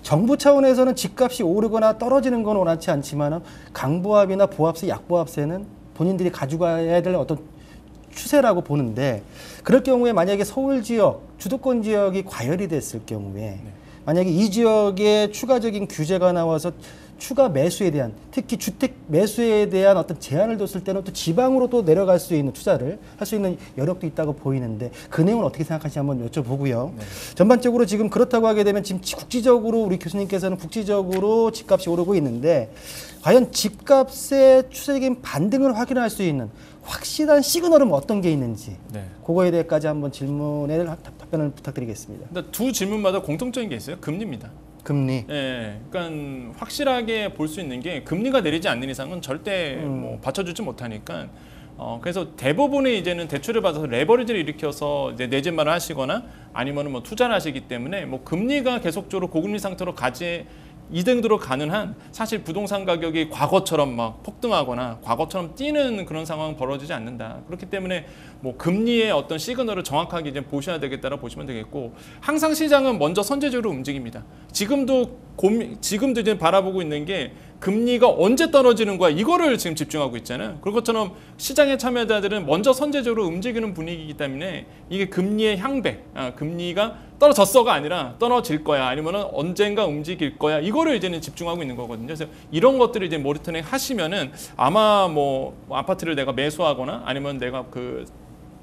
정부 차원에서는 집값이 오르거나 떨어지는 건 원하지 않지만 강보합이나 보합세, 약보합세는 본인들이 가져가야 될 어떤 추세라고 보는데 그럴 경우에 만약에 서울 지역, 주도권 지역이 과열이 됐을 경우에 만약에 이 지역에 추가적인 규제가 나와서 추가 매수에 대한 특히 주택 매수에 대한 어떤 제한을 뒀을 때는 또 지방으로 또 내려갈 수 있는 투자를 할 수 있는 여력도 있다고 보이는데 그 내용은 어떻게 생각하시는지 한번 여쭤보고요. 네. 전반적으로 지금 그렇다고 하게 되면 지금 국지적으로 우리 교수님께서는 국지적으로 집값이 오르고 있는데 과연 집값의 추세적인 반등을 확인할 수 있는 확실한 시그널은 어떤 게 있는지 그거에 대해까지 한번 질문에 답변을 부탁드리겠습니다. 근데 두 질문마다 공통적인 게 있어요. 금리입니다. 금리. 예, 그러니까 확실하게 볼 수 있는 게 금리가 내리지 않는 이상은 절대 뭐 받쳐주지 못하니까. 그래서 대부분의 이제는 대출을 받아서 레버리지를 일으켜서 이제 내 집마를 하시거나 아니면은 뭐 투자를 하시기 때문에 뭐 금리가 계속적으로 고금리 상태로 이등도로 가는 한 사실 부동산 가격이 과거처럼 막 폭등하거나 과거처럼 뛰는 그런 상황은 벌어지지 않는다. 그렇기 때문에 뭐 금리의 어떤 시그널을 정확하게 이제 보셔야 되겠다라고 보시면 되겠고 항상 시장은 먼저 선제적으로 움직입니다. 지금도 이제 바라보고 있는 게 금리가 언제 떨어지는 거야 이거를 지금 집중하고 있잖아요. 그런 것처럼 시장의 참여자들은 먼저 선제적으로 움직이는 분위기이기 때문에 이게 금리의 향배, 금리가 떨어졌어가 아니라 떨어질 거야 아니면은 언젠가 움직일 거야 이거를 이제는 집중하고 있는 거거든요. 그래서 이런 것들을 이제 모니터링 하시면은 아마 뭐 아파트를 내가 매수하거나 아니면 내가 그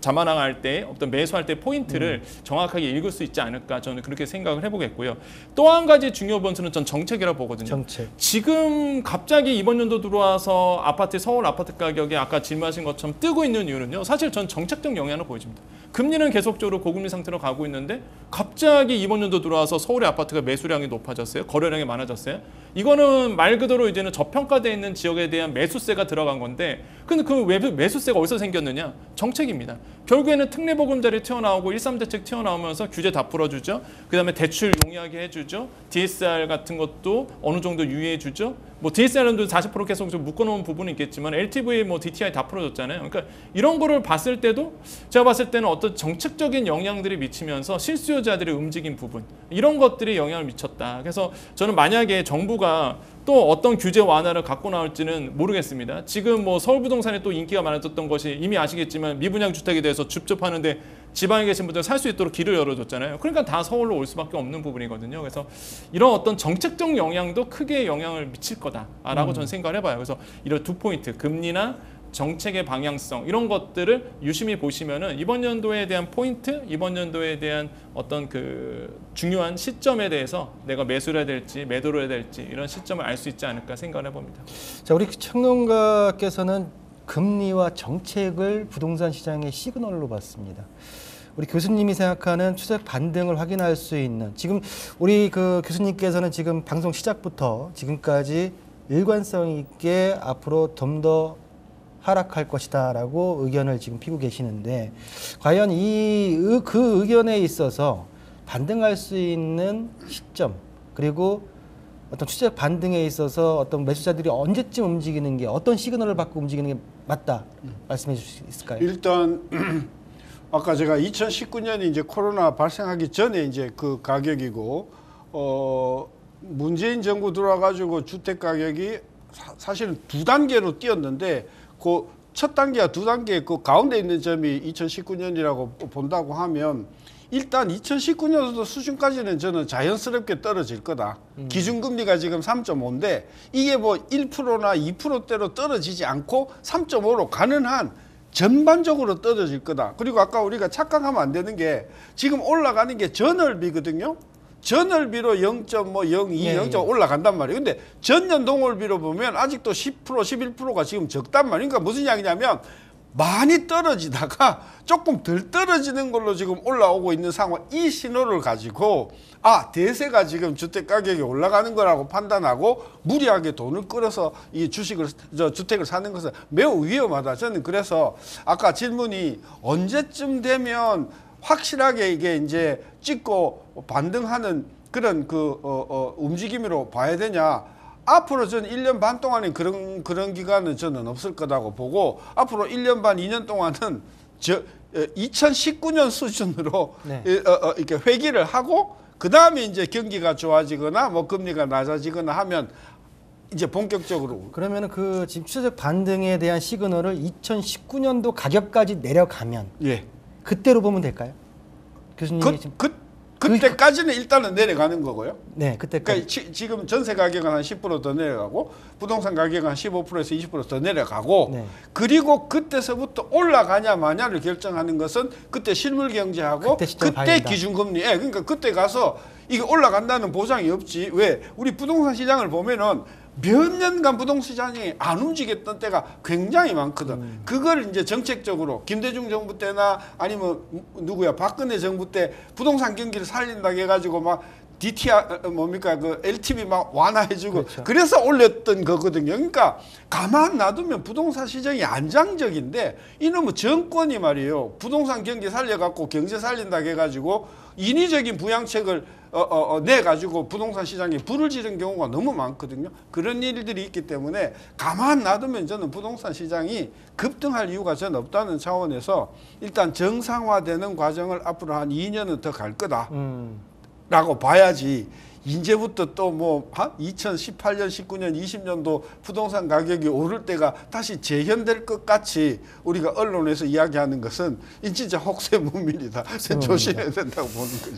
자만할 때 어떤 매수할 때 포인트를 정확하게 읽을 수 있지 않을까 저는 그렇게 생각을 해보겠고요. 또 한 가지 중요 변수는 전 정책이라고 보거든요. 정책. 지금 갑자기 이번 연도 들어와서 서울 아파트 가격이 아까 질문하신 것처럼 뜨고 있는 이유는요. 사실 전 정책적 영향을 보여줍니다. 금리는 계속적으로 고금리 상태로 가고 있는데 갑자기 이번 연도 들어와서 서울의 아파트가 매수량이 높아졌어요. 거래량이 많아졌어요. 이거는 말 그대로 이제는 저평가되어 있는 지역에 대한 매수세가 들어간 건데 근데 그 매수세가 어디서 생겼느냐? 정책입니다. 결국에는 특례보금자리 튀어나오고 13대책 튀어나오면서 규제 다 풀어주죠. 그다음에 대출 용이하게 해주죠. DSR 같은 것도 어느 정도 유예해주죠. 뭐 DSR은 40% 계속 좀 묶어놓은 부분이 있겠지만 LTV, 뭐 DTI 다 풀어줬잖아요. 그러니까 이런 거를 봤을 때도 제가 봤을 때는 어떤 정책적인 영향들이 미치면서 실수요자들의 움직인 부분 이런 것들이 영향을 미쳤다. 그래서 저는 만약에 정부가 또 어떤 규제 완화를 갖고 나올지는 모르겠습니다. 지금 뭐 서울부동산에 또 인기가 많아졌던 것이 이미 아시겠지만 미분양 주택에 대해서 줍줍하는데 지방에 계신 분들 살 수 있도록 길을 열어줬잖아요. 그러니까 다 서울로 올 수밖에 없는 부분이거든요. 그래서 이런 어떤 정책적 영향도 크게 영향을 미칠 거다라고 저는 생각을 해봐요. 그래서 이런 두 포인트, 금리나 정책의 방향성 이런 것들을 유심히 보시면은 이번 연도에 대한 포인트, 이번 연도에 대한 어떤 그 중요한 시점에 대해서 내가 매수를 해야 될지 매도를 해야 될지 이런 시점을 알 수 있지 않을까 생각을 해봅니다. 자, 우리 청년가께서는 금리와 정책을 부동산 시장의 시그널로 봤습니다. 우리 교수님이 생각하는 추세 반등을 확인할 수 있는 지금 우리 그 교수님께서는 지금 방송 시작부터 지금까지 일관성 있게 앞으로 좀 더 하락할 것이다라고 의견을 지금 피고 계시는데 과연 그 의견에 있어서 반등할 수 있는 시점 그리고 어떤 추세 반등에 있어서 어떤 매수자들이 언제쯤 움직이는 게 어떤 시그널을 받고 움직이는 게 맞다 말씀해 주실 수 있을까요? 일단 아까 제가 2019년이 이제 코로나 발생하기 전에 이제 그 가격이고 문재인 정부 들어와가지고 주택 가격이 사실은 두 단계로 뛰었는데 그 첫 단계와 두 단계 그 가운데 있는 점이 2019년이라고 본다고 하면 일단 2019년도 수준까지는 저는 자연스럽게 떨어질 거다. 기준금리가 지금 3.5인데 이게 뭐 1%나 2%대로 떨어지지 않고 3.5로 가는 한 전반적으로 떨어질 거다. 그리고 아까 우리가 착각하면 안 되는 게 지금 올라가는 게 전월비거든요. 전월비로 0.02, 예, 0.5 올라간단 말이에요. 근데 전년 동월비로 보면 아직도 10%, 11%가 지금 적단 말이에요. 그러니까 무슨 이야기냐면 많이 떨어지다가 조금 덜 떨어지는 걸로 지금 올라오고 있는 상황, 이 신호를 가지고 대세가 지금 주택 가격이 올라가는 거라고 판단하고 무리하게 돈을 끌어서 이 주택을 사는 것은 매우 위험하다. 저는 그래서 아까 질문이 언제쯤 되면 확실하게 이게 이제 찍고 반등하는 그런 움직임으로 봐야 되냐. 앞으로 저는 1년 반 동안에 그런 기간은 저는 없을 거라고 보고 앞으로 1년 반, 2년 동안은 2019년 수준으로 이렇게 회귀를 하고 그 다음에 이제 경기가 좋아지거나 뭐 금리가 낮아지거나 하면 이제 본격적으로. 그러면은 그 지금 추세적 반등에 대한 시그널을 2019년도 가격까지 내려가면 예. 그때로 보면 될까요? 교수님이 지금 그때까지는 일단은 내려가는 거고요. 네, 그때까지. 그러니까 지금 전세 가격은 한 10% 더 내려가고 부동산 가격은 한 15%에서 20% 더 내려가고 네. 그리고 그때서부터 올라가냐 마냐를 결정하는 것은 그때 실물 경제하고 그때 시점을 봐야 그때 된다. 기준금리. 예, 그러니까 그때 가서 이게 올라간다는 보장이 없지. 왜? 우리 부동산 시장을 보면은 몇 년간 부동산 시장이 안 움직였던 때가 굉장히 많거든. 그걸 이제 정책적으로 김대중 정부 때나 아니면 누구야 박근혜 정부 때 부동산 경기를 살린다고 해가지고 막 DTR 뭡니까 그 LTV 막 완화해주고 그렇죠. 그래서 올렸던 거거든요. 그러니까 가만 놔두면 부동산 시장이 안정적인데 이놈의 정권이 말이에요. 부동산 경기 살려갖고 경제 살린다고 해가지고 인위적인 부양책을 내가지고 부동산 시장에 불을 지른 경우가 너무 많거든요. 그런 일들이 있기 때문에 가만 놔두면 저는 부동산 시장이 급등할 이유가 저는 없다는 차원에서 일단 정상화되는 과정을 앞으로 한 2년은 더 갈 거다. 라고 봐야지. 이제부터 또 뭐 2018년, 19년, 20년도 부동산 가격이 오를 때가 다시 재현될 것 같이 우리가 언론에서 이야기하는 것은 진짜 혹세무민이다. 조심해야 된다고 보는 거죠.